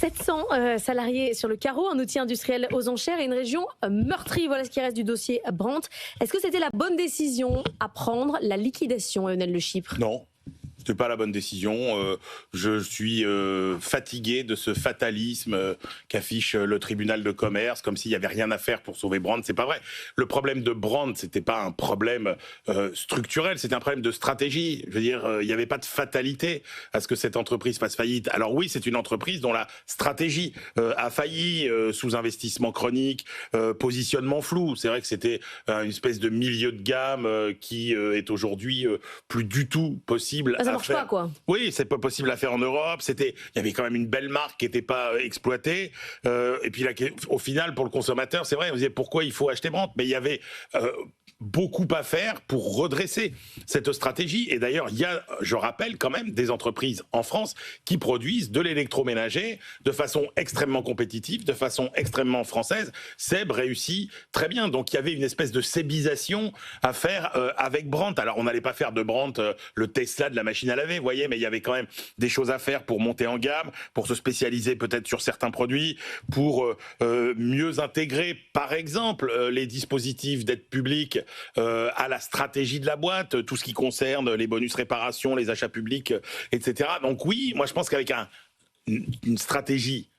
700 salariés sur le carreau, un outil industriel aux enchères et une région meurtrie. Voilà ce qui reste du dossier Brandt. Est-ce que c'était la bonne décision à prendre, la liquidation, Lionel Le Chypre? Non. C'était pas la bonne décision. Je suis fatigué de ce fatalisme qu'affiche le tribunal de commerce, comme s'il y avait rien à faire pour sauver Brandt. C'est pas vrai. Le problème de Brandt, c'était pas un problème structurel, c'était un problème de stratégie. Je veux dire, il n'y avait pas de fatalité à ce que cette entreprise fasse faillite. Alors oui, c'est une entreprise dont la stratégie a failli, sous-investissement chronique, positionnement flou. C'est vrai que c'était une espèce de milieu de gamme qui est aujourd'hui plus du tout possible. Ça marche pas, quoi. Oui, c'est pas possible à faire en Europe. Il y avait quand même une belle marque qui n'était pas exploitée. Et puis là, au final, pour le consommateur, c'est vrai, on disait pourquoi il faut acheter Brandt, mais il y avait beaucoup à faire pour redresser cette stratégie. Et d'ailleurs, il y a, je rappelle quand même, des entreprises en France qui produisent de l'électroménager de façon extrêmement compétitive, de façon extrêmement française. Seb réussit très bien. Donc il y avait une espèce de sébisation à faire avec Brandt. Alors on n'allait pas faire de Brandt le Tesla de la machine à laver, vous voyez, mais il y avait quand même des choses à faire pour monter en gamme, pour se spécialiser peut-être sur certains produits, pour mieux intégrer, par exemple, les dispositifs d'aide publique à la stratégie de la boîte, tout ce qui concerne les bonus réparation, les achats publics, etc. Donc oui, moi je pense qu'avec une stratégie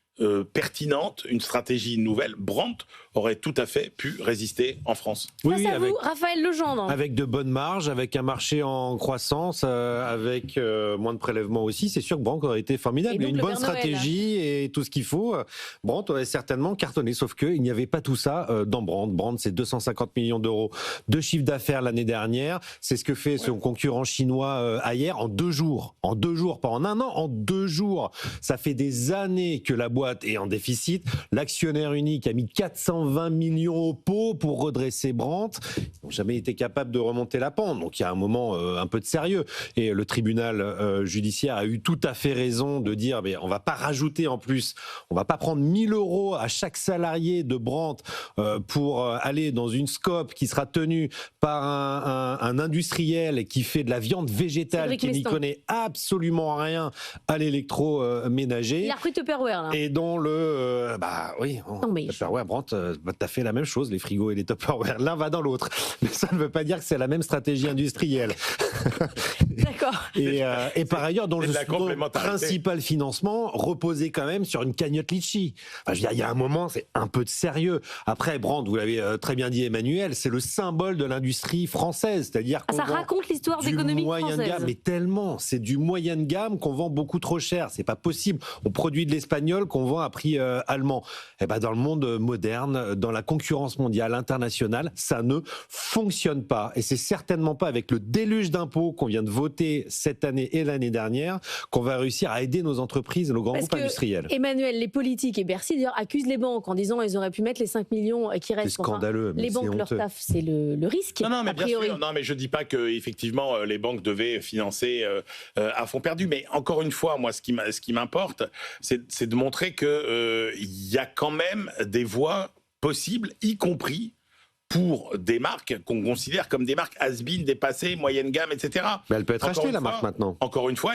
pertinente, une stratégie nouvelle, Brandt aurait tout à fait pu résister en France. Oui, avec vous, Raphaël Legendre. Avec de bonnes marges, avec un marché en croissance, avec moins de prélèvements aussi, c'est sûr que Brandt aurait été formidable. Une bonne stratégie et tout ce qu'il faut, Brandt aurait certainement cartonné, sauf qu'il n'y avait pas tout ça dans Brandt. Brandt, c'est 250 millions d'euros de chiffre d'affaires l'année dernière. C'est ce que fait son concurrent chinois Haier en 2 jours. En 2 jours, pas en un an, en 2 jours. Ça fait des années que la boîte est en déficit. L'actionnaire unique a mis 420 millions au pot pour redresser Brandt. Ils n'ont jamais été capables de remonter la pente. Donc il y a un moment un peu de sérieux. Et le tribunal judiciaire a eu tout à fait raison de dire mais on ne va pas rajouter en plus, on ne va pas prendre 1 000 euros à chaque salarié de Brandt pour aller dans une scope qui sera tenue par un industriel qui fait de la viande végétale, qui n'y connaît absolument rien à l'électroménager. Il a repris Tupperware là. Et dont Tupperware, Brandt, t'as fait la même chose, les frigos et les Tupperware. L'un va dans l'autre. Mais ça ne veut pas dire que c'est la même stratégie industrielle. D'accord. Et par ailleurs, dont le principal financement reposait quand même sur une cagnotte litchi. Enfin, je veux dire, il y a un moment, c'est un peu de sérieux. Après, Brandt, vous l'avez très bien dit, Emmanuel, c'est le symbole de l'industrie française. C'est-à-dire qu'on ça raconte l'histoire d'économie française. Gamme, mais tellement, c'est du moyen de gamme qu'on vend beaucoup trop cher. C'est pas possible. On produit de l'espagnol qu'on vend à prix allemand. Et ben dans le monde moderne, dans la concurrence mondiale, internationale, ça ne fonctionne pas. Et c'est certainement pas avec le déluge d'impôts qu'on vient de voter cette année et l'année dernière qu'on va réussir à aider nos entreprises et nos grands groupes industriels. Emmanuel, les politiques et Bercy d'ailleurs accusent les banques en disant qu'ils auraient pu mettre les 5 millions qui restent. C'est scandaleux. Les banques, leur taf, c'est le risque. Non, mais a priori. bien sûr. Non, mais je dis pas que effectivement les banques devaient financer à fond perdu. Mais encore une fois, moi, ce qui m'importe, c'est de montrer que y a quand même des voies possibles, y compris pour des marques qu'on considère comme des marques has-been, dépassées, moyenne gamme, etc. Mais elle peut être achetée, la marque, maintenant. Encore une fois,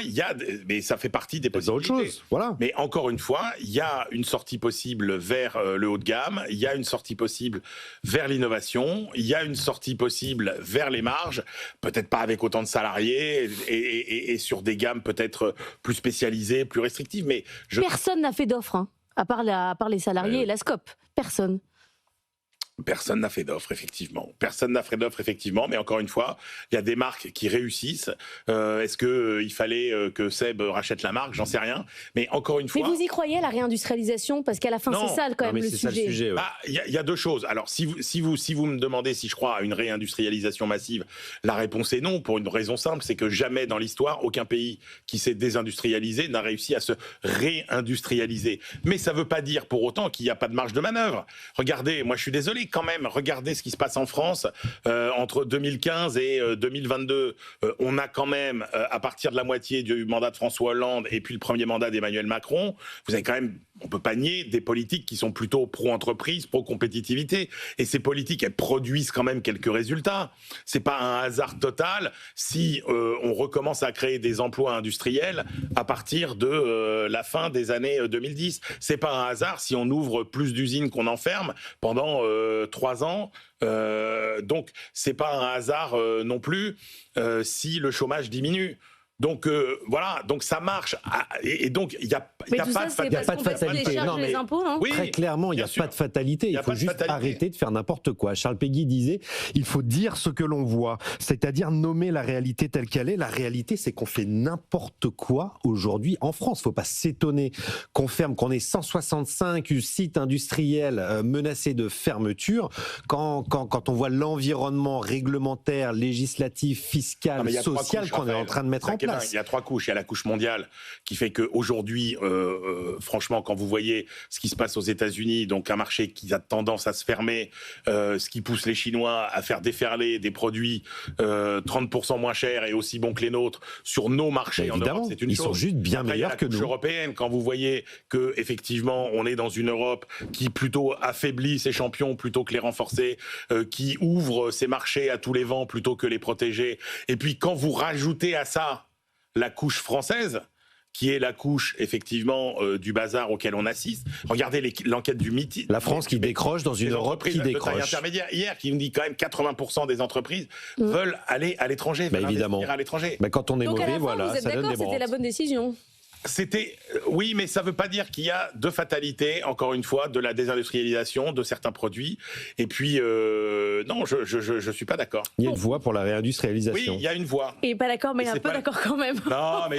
mais ça fait partie des possibilités. Autre chose, voilà. Mais encore une fois, il y a une sortie possible vers le haut de gamme, il y a une sortie possible vers l'innovation, il y a une sortie possible vers les marges, peut-être pas avec autant de salariés et sur des gammes peut-être plus spécialisées, plus restrictives. Mais personne n'a fait d'offre, hein, à part les salariés et la SCOP. Personne. Personne n'a fait d'offre, effectivement. Personne n'a fait d'offre, effectivement. Mais encore une fois, il y a des marques qui réussissent. Est-ce qu'il fallait que Seb rachète la marque? J'en sais rien. Mais encore une fois... Mais vous y croyez à la réindustrialisation? Parce qu'à la fin, c'est ça quand même le sujet. Il y a 2 choses. Alors, si vous me demandez si je crois à une réindustrialisation massive, la réponse est non, pour une raison simple, c'est que jamais dans l'histoire, aucun pays qui s'est désindustrialisé n'a réussi à se réindustrialiser. Mais ça ne veut pas dire pour autant qu'il n'y a pas de marge de manœuvre. Regardez, moi je suis désolé, quand même, regardez ce qui se passe en France entre 2015 et 2022. On a quand même, à partir de la moitié du mandat de François Hollande et puis le premier mandat d'Emmanuel Macron, vous avez quand même on peut pas nier des politiques qui sont plutôt pro-entreprise, pro-compétitivité. Et ces politiques, elles produisent quand même quelques résultats. C'est pas un hasard total si on recommence à créer des emplois industriels à partir de la fin des années 2010. C'est pas un hasard si on ouvre plus d'usines qu'on en ferme pendant 3 ans. Donc c'est pas un hasard non plus si le chômage diminue. Donc voilà, donc ça marche. Et donc il n'y a pas de fatalité. Non, mais impôts, non oui, très clairement, il n'y a pas de fatalité. Il faut juste arrêter de faire n'importe quoi. Charles Péguy disait, il faut dire ce que l'on voit, c'est-à-dire nommer la réalité telle qu'elle est. La réalité, c'est qu'on fait n'importe quoi aujourd'hui en France. Il ne faut pas s'étonner qu'on ait 165 sites industriels menacés de fermeture quand on voit l'environnement réglementaire, législatif, fiscal, social qu'on est en train de mettre en place. Il y a 3 couches. Il y a la couche mondiale qui fait qu'aujourd'hui, franchement, quand vous voyez ce qui se passe aux États-Unis, donc un marché qui a tendance à se fermer, ce qui pousse les Chinois à faire déferler des produits 30% moins chers et aussi bons que les nôtres sur nos marchés en Europe, c'est une chose. Ils sont juste bien meilleurs que nous. La couche européenne, quand vous voyez que effectivement, on est dans une Europe qui plutôt affaiblit ses champions plutôt que les renforcer, qui ouvre ses marchés à tous les vents plutôt que les protéger. Et puis quand vous rajoutez à ça la couche française, qui est la couche, effectivement, du bazar auquel on assiste. Regardez l'enquête du MIT. La France qui décroche dans une Europe qui décroche. Intermédiaire hier, qui nous dit quand même 80% des entreprises veulent aller à l'étranger, veulent investir à l'étranger. Mais quand on est donc mauvais, à la fin, voilà, vous êtes ça donne des branches. c'était la bonne décision. Oui, mais ça ne veut pas dire qu'il y a de fatalité, encore une fois, de la désindustrialisation de certains produits. Et puis, non, je suis pas d'accord. Il y a une voie pour la réindustrialisation. Oui, il y a une voie. Et pas d'accord, mais un peu d'accord quand même. Non, mais